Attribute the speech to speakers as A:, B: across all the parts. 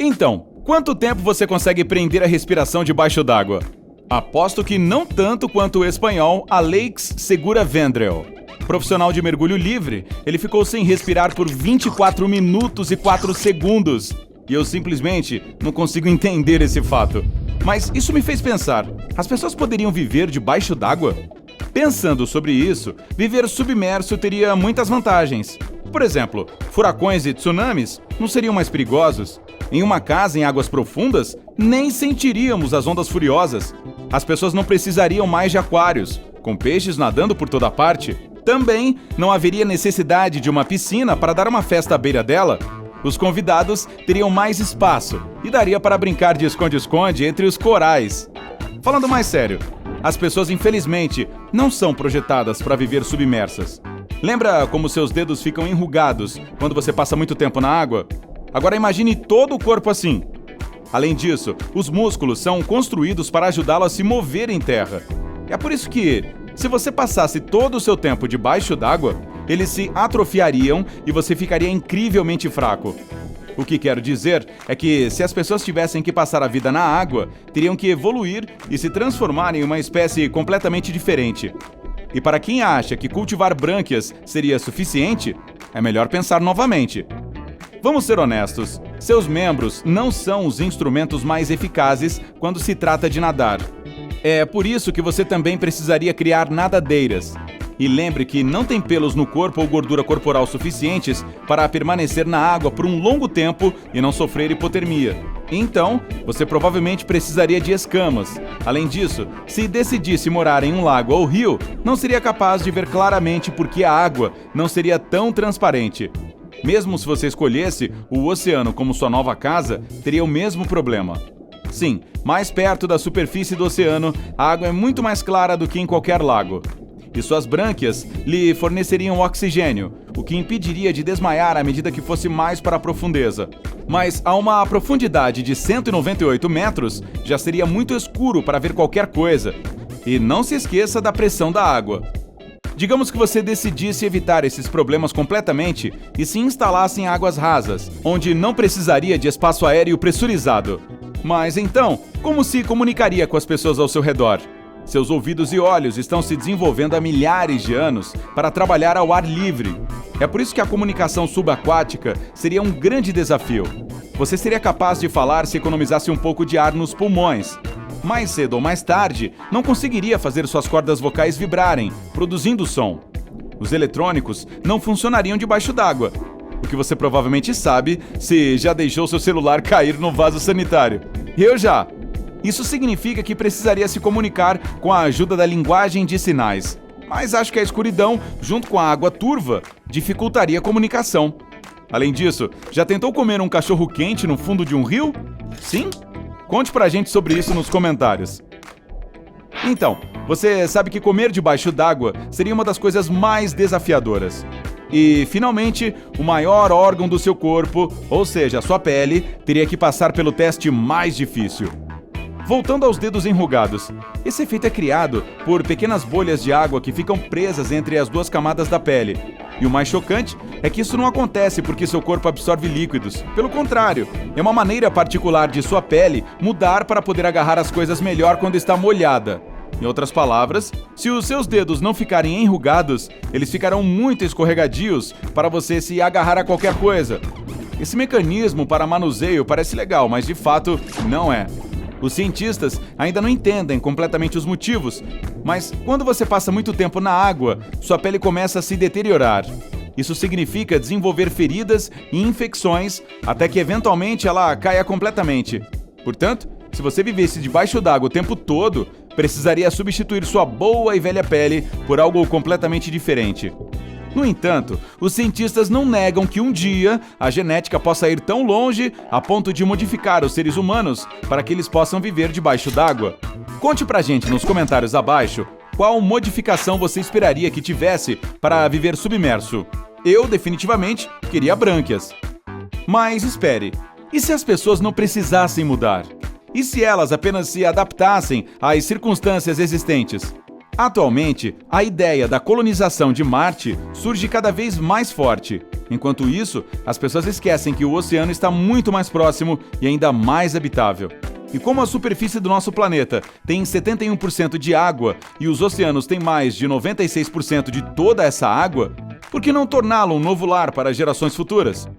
A: Então, quanto tempo você consegue prender a respiração debaixo d'água? Aposto que não tanto quanto o espanhol Alex Segura Vendrell. Profissional de mergulho livre, ele ficou sem respirar por 24 minutos e 4 segundos. E eu simplesmente não consigo entender esse fato. Mas isso me fez pensar, as pessoas poderiam viver debaixo d'água? Pensando sobre isso, viver submerso teria muitas vantagens. Por exemplo, furacões e tsunamis não seriam mais perigosos. Em uma casa em águas profundas, nem sentiríamos as ondas furiosas. As pessoas não precisariam mais de aquários, com peixes nadando por toda parte. Também não haveria necessidade de uma piscina para dar uma festa à beira dela. Os convidados teriam mais espaço e daria para brincar de esconde-esconde entre os corais. Falando mais sério, as pessoas infelizmente não são projetadas para viver submersas. Lembra como seus dedos ficam enrugados quando você passa muito tempo na água? Agora imagine todo o corpo assim. Além disso, os músculos são construídos para ajudá-lo a se mover em terra. É por isso que, se você passasse todo o seu tempo debaixo d'água, eles se atrofiariam e você ficaria incrivelmente fraco. O que quero dizer é que, se as pessoas tivessem que passar a vida na água, teriam que evoluir e se transformar em uma espécie completamente diferente. E para quem acha que cultivar brânquias seria suficiente, é melhor pensar novamente. Vamos ser honestos, seus membros não são os instrumentos mais eficazes quando se trata de nadar. É por isso que você também precisaria criar nadadeiras. E lembre que não tem pelos no corpo ou gordura corporal suficientes para permanecer na água por um longo tempo e não sofrer hipotermia. Então, você provavelmente precisaria de escamas. Além disso, se decidisse morar em um lago ou rio, não seria capaz de ver claramente porque a água não seria tão transparente. Mesmo se você escolhesse o oceano como sua nova casa, teria o mesmo problema. Sim, mais perto da superfície do oceano, a água é muito mais clara do que em qualquer lago. E suas brânquias lhe forneceriam oxigênio, o que impediria de desmaiar à medida que fosse mais para a profundeza. Mas a uma profundidade de 198 metros, já seria muito escuro para ver qualquer coisa. E não se esqueça da pressão da água. Digamos que você decidisse evitar esses problemas completamente e se instalasse em águas rasas, onde não precisaria de espaço aéreo pressurizado. Mas então, como se comunicaria com as pessoas ao seu redor? Seus ouvidos e olhos estão se desenvolvendo há milhares de anos para trabalhar ao ar livre. É por isso que a comunicação subaquática seria um grande desafio. Você seria capaz de falar se economizasse um pouco de ar nos pulmões. Mais cedo ou mais tarde, não conseguiria fazer suas cordas vocais vibrarem, produzindo som. Os eletrônicos não funcionariam debaixo d'água, o que você provavelmente sabe se já deixou seu celular cair no vaso sanitário. Eu já! Isso significa que precisaria se comunicar com a ajuda da linguagem de sinais. Mas acho que a escuridão, junto com a água turva, dificultaria a comunicação. Além disso, já tentou comer um cachorro quente no fundo de um rio? Sim? Conte pra gente sobre isso nos comentários. Então, você sabe que comer debaixo d'água seria uma das coisas mais desafiadoras. E, finalmente, o maior órgão do seu corpo, ou seja, a sua pele, teria que passar pelo teste mais difícil. Voltando aos dedos enrugados, esse efeito é criado por pequenas bolhas de água que ficam presas entre as duas camadas da pele. E o mais chocante é que isso não acontece porque seu corpo absorve líquidos. Pelo contrário, é uma maneira particular de sua pele mudar para poder agarrar as coisas melhor quando está molhada. Em outras palavras, se os seus dedos não ficarem enrugados, eles ficarão muito escorregadios para você se agarrar a qualquer coisa. Esse mecanismo para manuseio parece legal, mas de fato não é. Os cientistas ainda não entendem completamente os motivos, mas quando você passa muito tempo na água, sua pele começa a se deteriorar. Isso significa desenvolver feridas e infecções até que eventualmente ela caia completamente. Portanto, se você vivesse debaixo d'água o tempo todo, precisaria substituir sua boa e velha pele por algo completamente diferente. No entanto, os cientistas não negam que um dia a genética possa ir tão longe a ponto de modificar os seres humanos para que eles possam viver debaixo d'água. Conte pra gente nos comentários abaixo qual modificação você esperaria que tivesse para viver submerso. Eu, definitivamente, queria brânquias. Mas espere, e se as pessoas não precisassem mudar? E se elas apenas se adaptassem às circunstâncias existentes? Atualmente, a ideia da colonização de Marte surge cada vez mais forte. Enquanto isso, as pessoas esquecem que o oceano está muito mais próximo e ainda mais habitável. E como a superfície do nosso planeta tem 71% de água e os oceanos têm mais de 96% de toda essa água, por que não torná-lo um novo lar para gerações futuras?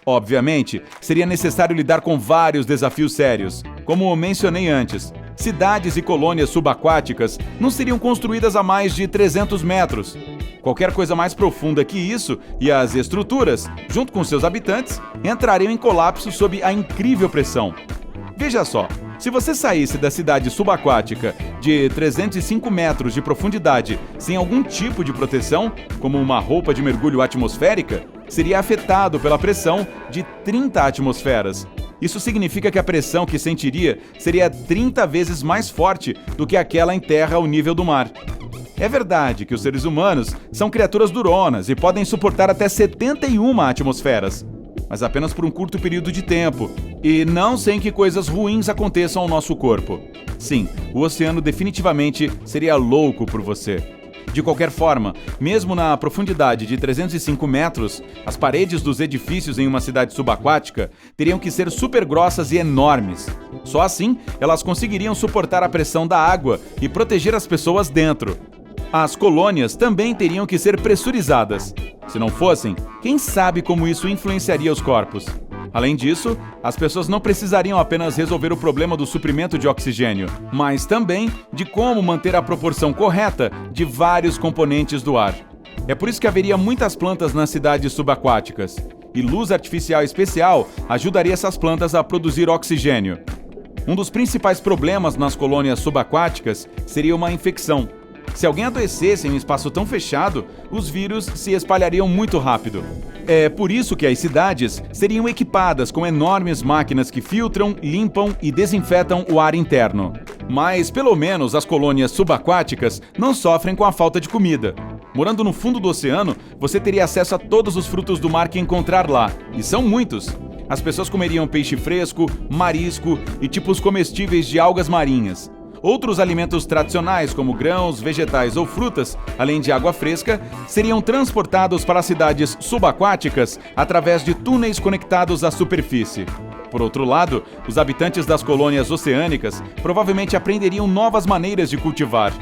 A: Obviamente, seria necessário lidar com vários desafios sérios. Como eu mencionei antes, cidades e colônias subaquáticas não seriam construídas a mais de 300 metros. Qualquer coisa mais profunda que isso e as estruturas, junto com seus habitantes, entrariam em colapso sob a incrível pressão. Veja só, se você saísse da cidade subaquática de 305 metros de profundidade sem algum tipo de proteção, como uma roupa de mergulho atmosférica, seria afetado pela pressão de 30 atmosferas. Isso significa que a pressão que sentiria seria 30 vezes mais forte do que aquela em terra ao nível do mar. É verdade que os seres humanos são criaturas duronas e podem suportar até 71 atmosferas, mas apenas por um curto período de tempo, e não sem que coisas ruins aconteçam ao nosso corpo. Sim, o oceano definitivamente seria louco por você. De qualquer forma, mesmo na profundidade de 305 metros, as paredes dos edifícios em uma cidade subaquática teriam que ser super grossas e enormes. Só assim, elas conseguiriam suportar a pressão da água e proteger as pessoas dentro. As colônias também teriam que ser pressurizadas. Se não fossem, quem sabe como isso influenciaria os corpos? Além disso, as pessoas não precisariam apenas resolver o problema do suprimento de oxigênio, mas também de como manter a proporção correta de vários componentes do ar. É por isso que haveria muitas plantas nas cidades subaquáticas, e luz artificial especial ajudaria essas plantas a produzir oxigênio. Um dos principais problemas nas colônias subaquáticas seria uma infecção. Se alguém adoecesse em um espaço tão fechado, os vírus se espalhariam muito rápido. É por isso que as cidades seriam equipadas com enormes máquinas que filtram, limpam e desinfetam o ar interno. Mas, pelo menos, as colônias subaquáticas não sofrem com a falta de comida. Morando no fundo do oceano, você teria acesso a todos os frutos do mar que encontrar lá, e são muitos. As pessoas comeriam peixe fresco, marisco e tipos comestíveis de algas marinhas. Outros alimentos tradicionais, como grãos, vegetais ou frutas, além de água fresca, seriam transportados para as cidades subaquáticas através de túneis conectados à superfície. Por outro lado, os habitantes das colônias oceânicas provavelmente aprenderiam novas maneiras de cultivar.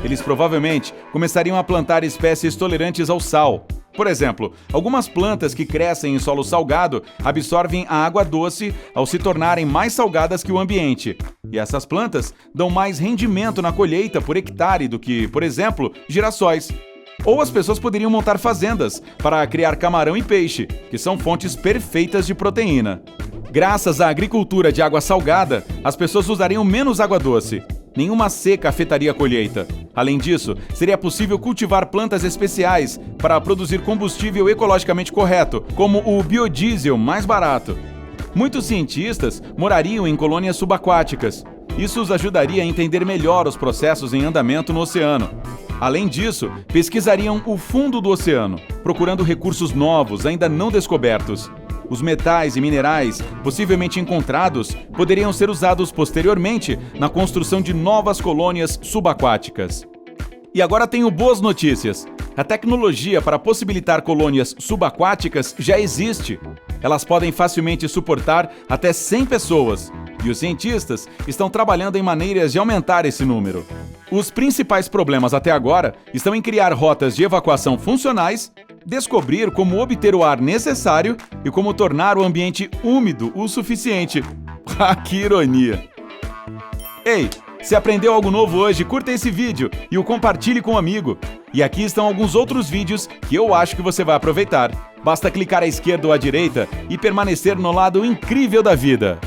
A: Eles provavelmente começariam a plantar espécies tolerantes ao sal. Por exemplo, algumas plantas que crescem em solo salgado absorvem a água doce ao se tornarem mais salgadas que o ambiente. E essas plantas dão mais rendimento na colheita por hectare do que, por exemplo, girassóis. Ou as pessoas poderiam montar fazendas para criar camarão e peixe, que são fontes perfeitas de proteína. Graças à agricultura de água salgada, as pessoas usariam menos água doce. Nenhuma seca afetaria a colheita. Além disso, seria possível cultivar plantas especiais para produzir combustível ecologicamente correto, como o biodiesel mais barato. Muitos cientistas morariam em colônias subaquáticas. Isso os ajudaria a entender melhor os processos em andamento no oceano. Além disso, pesquisariam o fundo do oceano, procurando recursos novos ainda não descobertos. Os metais e minerais possivelmente encontrados poderiam ser usados posteriormente na construção de novas colônias subaquáticas. E agora tenho boas notícias. A tecnologia para possibilitar colônias subaquáticas já existe. Elas podem facilmente suportar até 100 pessoas, e os cientistas estão trabalhando em maneiras de aumentar esse número. Os principais problemas até agora estão em criar rotas de evacuação funcionais, descobrir como obter o ar necessário e como tornar o ambiente úmido o suficiente. Ah, que ironia! Ei, se aprendeu algo novo hoje, curta esse vídeo e o compartilhe com um amigo. E aqui estão alguns outros vídeos que eu acho que você vai aproveitar. Basta clicar à esquerda ou à direita e permanecer no lado incrível da vida.